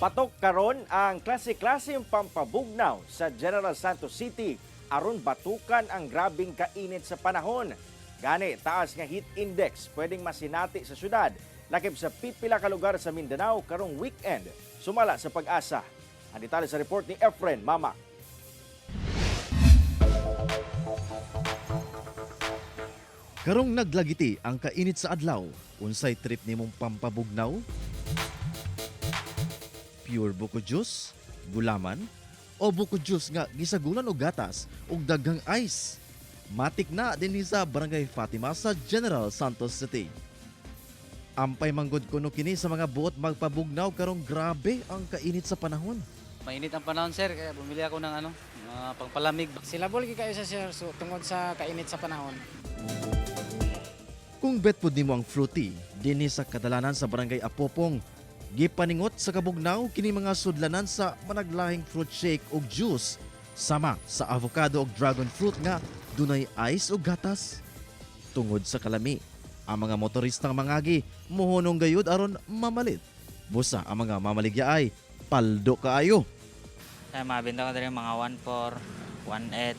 Patok karon ang klase-klaseng pampabugnaw sa General Santos City aron batukan ang grabing kainit sa panahon. Gani, taas nga heat index pwedeng masinati sa syudad, lakip sa pipila ka lugar sa Mindanao karong weekend. Sumala sa pag-asa. Ang detalye sa report ni Efren Mama. Karong naglagiti ang kainit sa adlaw, unsay trip nimong pampabugnaw? Pure buko juice, gulaman, o buko juice nga gisagulan og gatas ug daghang ice. Matik na dinhi sa Barangay Fatima sa General Santos City. Ampay manggod kuno kini sa mga buot magpabugnaw karong grabe ang kainit sa panahon. Mainit ang panahon, sir, kaya bumili ako ng pangpalamig. Silabol kayo sa sir so, tungod sa kainit sa panahon. Kung bet pud nimo ang fruity, dinhi sa kadalanan sa Barangay Apopong, gipaningot sa kabugnaw kini mga sudlanan sa managlahing fruit shake ug juice sama sa avocado ug dragon fruit nga dunay ice ug gatas. Tungod sa kalami, ang mga motoristang mangagi mohonong gayud aron mamalit. Busa ang mga mamaligya ay paldo kaayo. Kaya mabenta ko din mga 1.4, 1.8.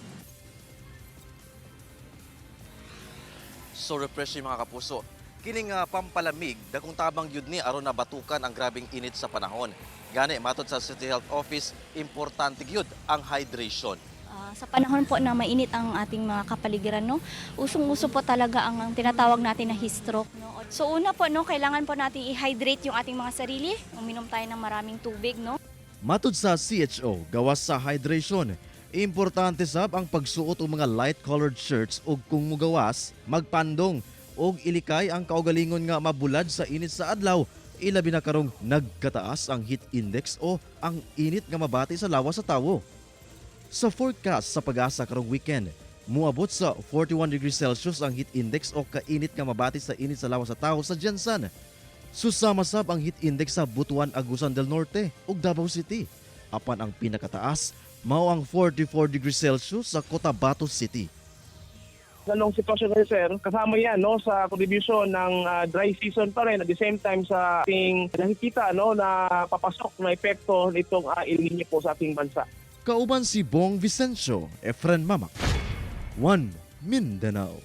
So refreshing mga kapuso. Kining pampalamig, dakong tabang yun ni aron nabatukan ang grabing init sa panahon. Gani, matod sa City Health Office, importante gyud ang hydration. Sa panahon po na mainit ang ating mga kapaligiran, no, usong-uso po talaga ang tinatawag natin na heat stroke. No? So una po, no, kailangan po natin i-hydrate yung ating mga sarili. Uminom tayo ng maraming tubig. No? Matod sa CHO, gawas sa hydration, importante sab ang pagsuot og mga light-colored shirts ug kung mugawas, magpandong og ilikay ang kaugalingon nga mabulad sa init sa adlaw, ilabi na karong nagkataas ang heat index o ang init nga mabati sa lawas sa tawo. Sa forecast sa pag-asa karong weekend, muabot sa 41 degrees Celsius ang heat index o kainit nga mabati sa init sa lawas sa tawo sa Jensan. Susama sab ang heat index sa Butuan, Agusan del Norte ug Davao City. Apan ang pinakataas mao ang 44 degrees Celsius sa Cotabato City. Ganong sitwasyon kayo, sir, kasama yan no, sa contribution ng dry season pa rin at the same time sa ating nakikita no, na papasok na epekto nitong El Niño po sa ating bansa. Kauban si Bong Vicencio, Efren Mama, One Mindanao.